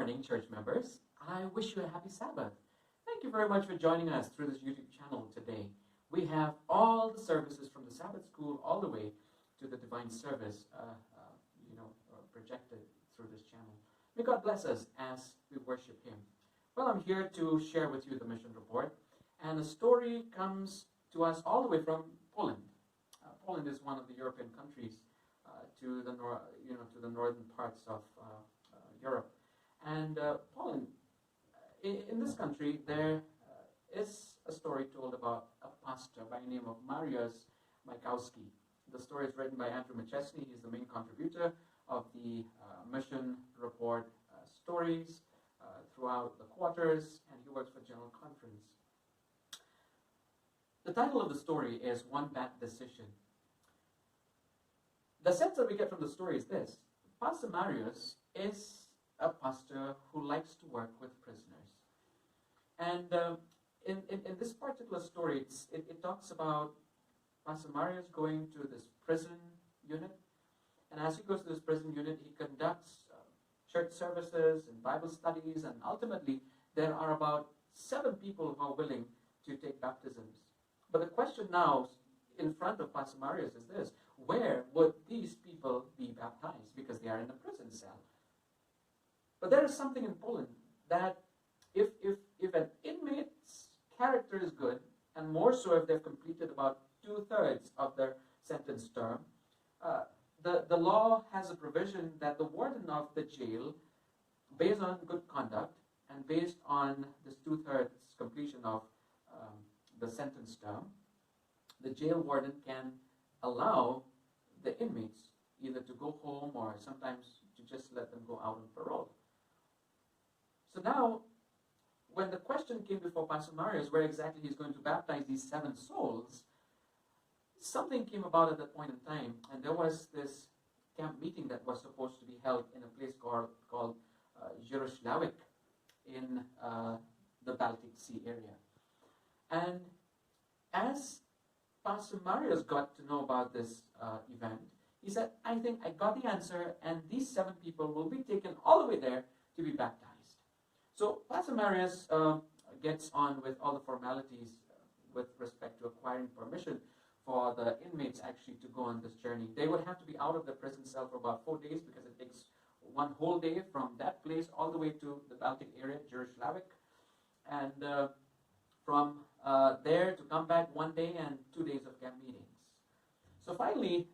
morning, church members. I wish you a happy Sabbath. Thank you very much for joining us through this YouTube channel today. We have all the services from the Sabbath school all the way to the divine service, projected through this channel. May God bless us as we worship Him. Well, I'm here to share with you the mission report, and the story comes to us all the way from Poland. Poland is one of the European countries to the northern parts of Europe. And Poland, in this country, there is a story told about a pastor by the name of Mariusz Majkowski. The story is written by Andrew McChesney. He's the main contributor of the mission report stories throughout the quarters, and he works for General Conference. The title of the story is One Bad Decision. The sense that we get from the story is this: Pastor Mariusz is a pastor who likes to work with prisoners. And in this particular story, it talks about Pastor Mariusz going to this prison unit. And as he goes to this prison unit, he conducts church services and Bible studies. And ultimately, there are about 7 people who are willing to take baptisms. But the question now in front of Pastor Mariusz is this: where would these people be baptized? Because they are in a prison cell. But there is something in Poland that if an inmate's character is good, and more so if they've completed about 2/3 of their sentence term, the law has a provision that the warden of the jail, based on good conduct and based on this 2/3 completion of the sentence term, the jail warden can allow the inmates either to go home or sometimes to just let them go out on parole. So now, when the question came before Pastor Mariusz where exactly he's going to baptize these 7 souls, something came about at that point in time, and there was this camp meeting that was supposed to be held in a place called Jerusalem in the Baltic Sea area. And as Pastor Mariusz got to know about this event, he said, I think I got the answer, and these 7 people will be taken all the way there to be baptized. So Pastor Mariusz gets on with all the formalities with respect to acquiring permission for the inmates actually to go on this journey. They would have to be out of the prison cell for about 4 days because it takes 1 whole day from that place all the way to the Baltic area, Jerusalem, and from there to come back 1 day and 2 days of camp meetings. So finally,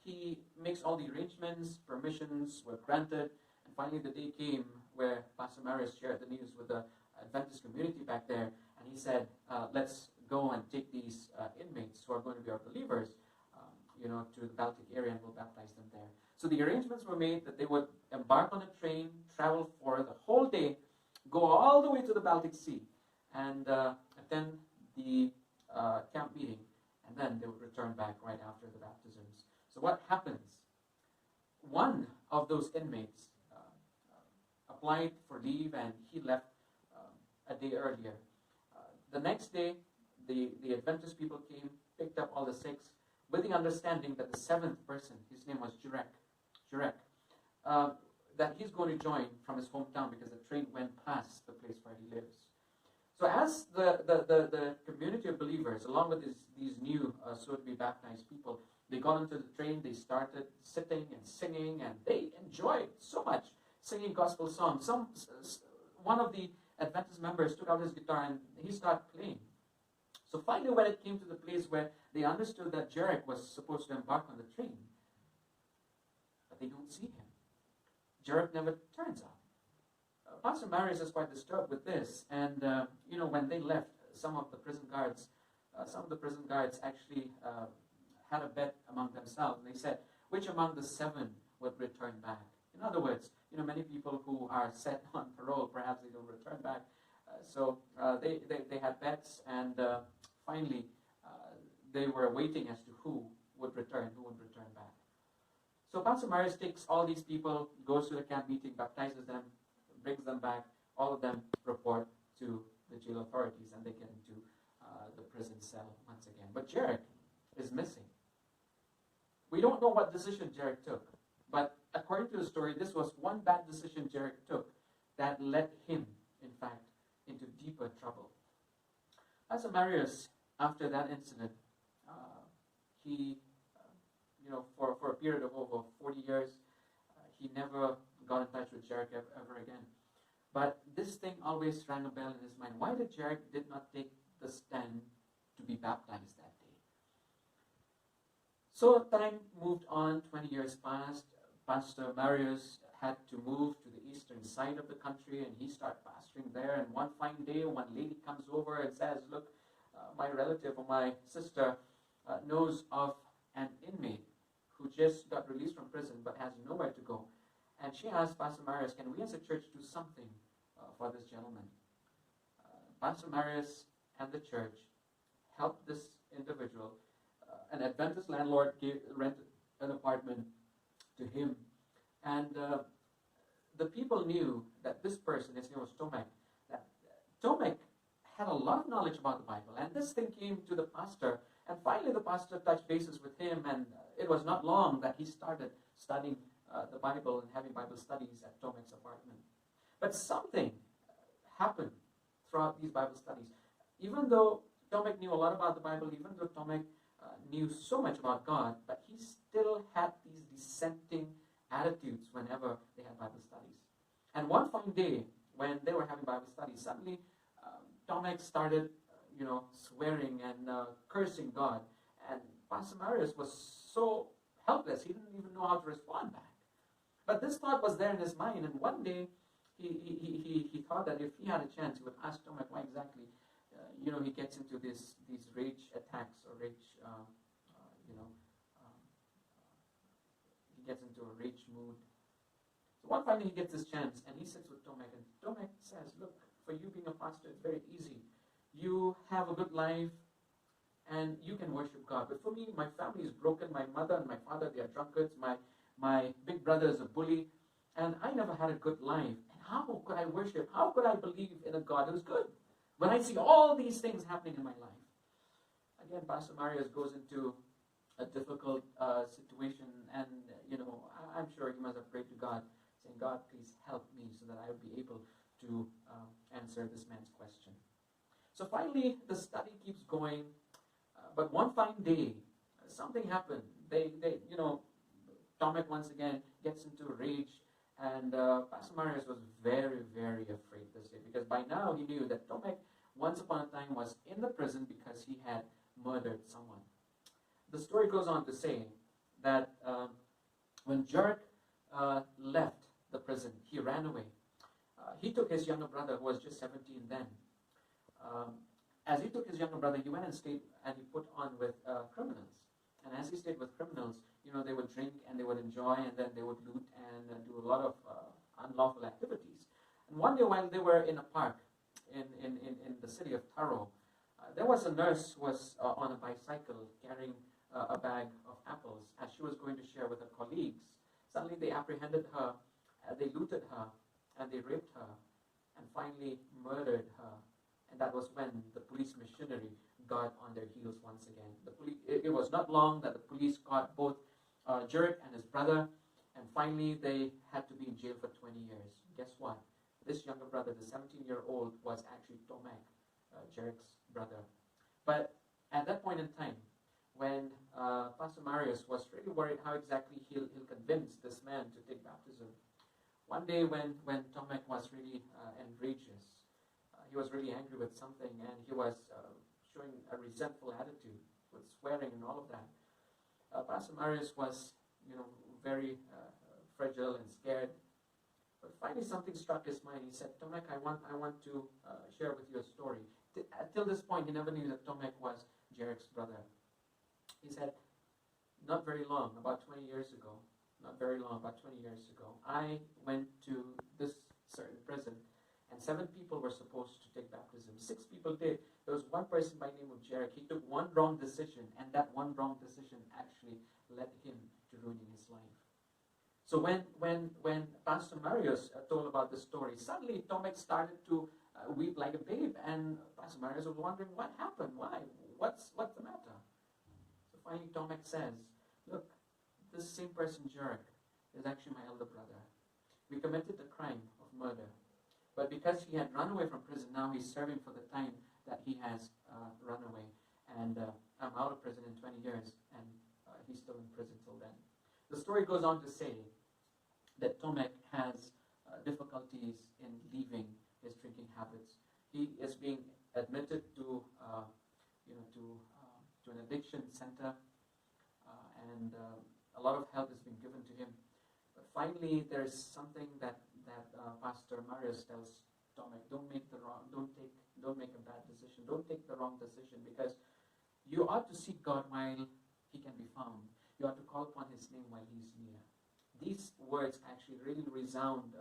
he makes all the arrangements, permissions were granted, and finally the day came where Pastor Mariusz shared the news with the Adventist community back there, and he said, let's go and take these inmates who are going to be our believers, to the Baltic area, and we'll baptize them there. So the arrangements were made that they would embark on a train, travel for the whole day, go all the way to the Baltic Sea, and attend the camp meeting, and then they would return back right after the baptisms. So what happens? One of those inmates applied for leave, and he left a day earlier. The next day, the Adventist people came, picked up all the 6, with the understanding that the 7th person, his name was Jurek, that he's going to join from his hometown because the train went past the place where he lives. So as the community of believers, along with these new soon-to-be baptized people, they got into the train, they started sitting and singing, and they enjoyed so much singing gospel songs. One of the Adventist members took out his guitar and he started playing. So finally, when it came to the place where they understood that Jurek was supposed to embark on the train, but they don't see him. Jurek never turns up. Pastor Mariusz is quite disturbed with this, and when they left, some of the prison guards actually had a bet among themselves, and they said, which among the 7 would return back? In other words, many people who are set on parole, perhaps they don't return back. So they had bets, and finally they were waiting as to who would return back. So Pastor Mariusz takes all these people, goes to the camp meeting, baptizes them, brings them back. All of them report to the jail authorities, and they get into the prison cell once again. But Jurek is missing. We don't know what decision Jurek took, but according to the story, this was one bad decision Jurek took that led him, in fact, into deeper trouble. Pastor Marius, after that incident, he, for a period of over 40 years, he never got in touch with Jarek ever again. But this thing always rang a bell in his mind. Why did Jarek did not take the stand to be baptized that day? So time moved on, 20 years passed. Pastor Marius had to move to the eastern side of the country, and he started pastoring there. And one fine day, one lady comes over and says, look, my relative or my sister knows of an inmate who just got released from prison but has nowhere to go. And she asked Pastor Marius, can we as a church do something for this gentleman? Pastor Marius and the church helped this individual. An Adventist landlord rented an apartment to him. And the people knew that this person, his name was Tomek, that Tomek had a lot of knowledge about the Bible. And this thing came to the pastor. And finally the pastor touched bases with him. And it was not long that he started studying the Bible and having Bible studies at Tomek's apartment. But something happened throughout these Bible studies. Even though Tomek knew a lot about the Bible, even though Tomek knew so much about God, but he still had these dissenting attitudes whenever they had Bible studies. And one fine day, when they were having Bible studies, suddenly Tomek started, swearing and cursing God. And Pastor Marius was so helpless, he didn't even know how to respond back. But this thought was there in his mind, and one day he thought that if he had a chance, he would ask Tomek why exactly, he gets into these rage attacks or rage, he gets into a rage mood. So one finally he gets this chance, and he sits with Tomek, and Tomek says, look, for you being a pastor, it's very easy. You have a good life, and you can worship God. But for me, my family is broken. My mother and my father, they are drunkards. My big brother is a bully, and I never had a good life. And how could I worship? How could I believe in a God who's good when I see all these things happening in my life? Again, Pastor Marius goes into a difficult situation, and I'm sure he must have prayed to God, saying, God, please help me so that I will be able to answer this man's question. So finally, the study keeps going, but one fine day, something happened. Tomek once again gets into a rage, and Pastor Marius was very, very afraid this day, because by now he knew that Tomek once upon a time was in the prison because he had murdered someone. The story goes on to say that when Jarek left the prison, he ran away. He took his younger brother, who was just 17 then. As he took his younger brother, he went and stayed, and he put on with criminals. And as he stayed with criminals, they would drink and they would enjoy, and then they would loot and do a lot of unlawful activities. And one day while they were in a park in the city of Taro, there was a nurse who was on a bicycle carrying a bag of apples as she was going to share with her colleagues. Suddenly they apprehended her, they looted her, and they raped her, and finally murdered her. And that was when the police machinery got on their heels once again. It was not long that the police caught both Jarek and his brother, and finally they had to be in jail for 20 years. Guess what? This younger brother, the 17-year-old, was actually Tomek, Jarek's brother. But at that point in time, when Pastor Marius was really worried how exactly he'll convince this man to take baptism, one day when Tomek was really enraged, he was really angry with something, and he was showing a resentful attitude with swearing and all of that. Pastor Marius was, very fragile and scared. But finally, something struck his mind. He said, "Tomek, I want to share with you a story." Till this point, he never knew that Tomek was Jarek's brother. He said, "Not very long, about 20 years ago, I went to this certain prison, and 7 people were supposed to take baptism. 6 people did. There was one person by the name of Jarek. He took one wrong decision, and that one wrong decision actually led him to ruining his life." So when Pastor Marius told about the story, suddenly Tomek started to weep like a babe, and Pastor Marius was wondering what happened, why, what's the matter? So finally Tomek says, "Look, this same person Jarek is actually my elder brother. We committed the crime of murder, But because he had run away from prison, now he's serving for the time that he has run away. And I'm out of prison in 20 years, and he's still in prison till then. The story goes on to say that Tomek has difficulties in leaving his drinking habits. He is being admitted to an addiction center, and a lot of help is being given to him. But finally, there's something that Pastor Marius tells Tomek: don't make a bad decision. Don't take the wrong decision, because you ought to seek God while he can be found. You ought to call upon his name while he's near. These words actually really resound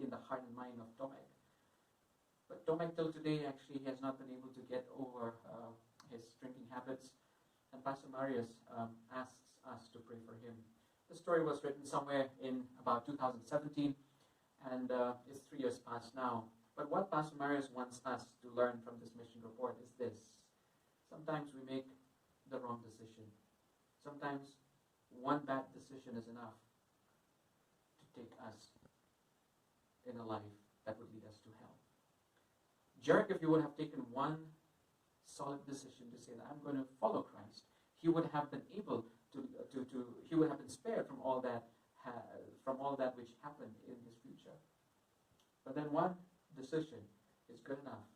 in the heart and mind of Tomek. But Tomek till today actually has not been able to get over his drinking habits. And Pastor Marius asks us to pray for him. The story was written somewhere in about 2017, and it's 3 years past now. But what Pastor Marius wants us to learn from this mission report is this: sometimes we make the wrong decision. Sometimes one bad decision is enough to take us in a life that would lead us to hell. Jericho, if he would have taken one solid decision to say that I'm going to follow Christ, he would have been able he would have been spared from all that which happened in his future. But then one decision is good enough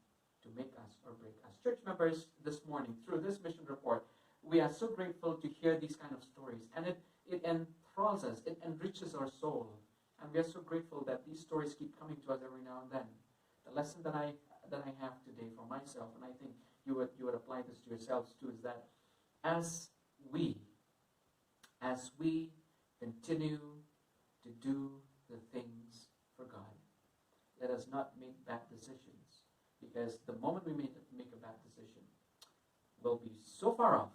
to make us or break us. Church members, this morning, through this mission report, we are so grateful to hear these kind of stories, and it enthralls us, it enriches our soul, and we are so grateful that these stories keep coming to us every now and then. The lesson that I have today for myself, and I think you would apply this to yourselves too, is that as we continue to do the things for God, let us not make bad decisions, because the moment we make a bad decision, we'll be so far off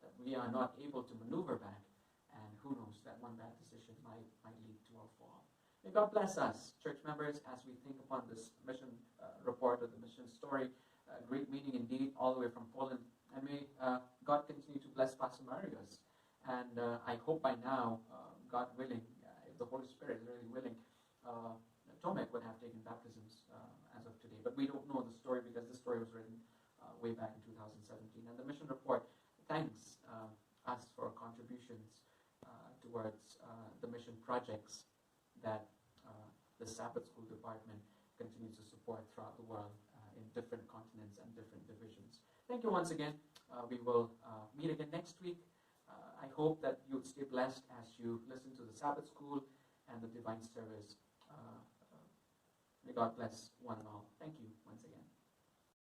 that we are not able to maneuver back, and who knows, that one bad decision might lead to our fall. May God bless us, church members, as we think upon this mission report or the mission story. Great meeting indeed, all the way from Poland. And may God continue to bless Pastor Marius. And I hope by now, God willing, if the Holy Spirit is really willing, Tomek would have taken baptisms as of today. But we don't know the story, because this story was written way back in 2017. And the mission report thanks us for contributions towards the mission projects that the Sabbath School Department continues to support throughout the world in different continents and different divisions. Thank you once again. We will meet again next week. I hope that you would stay blessed as you listen to the Sabbath School and the Divine Service. May God bless one and all.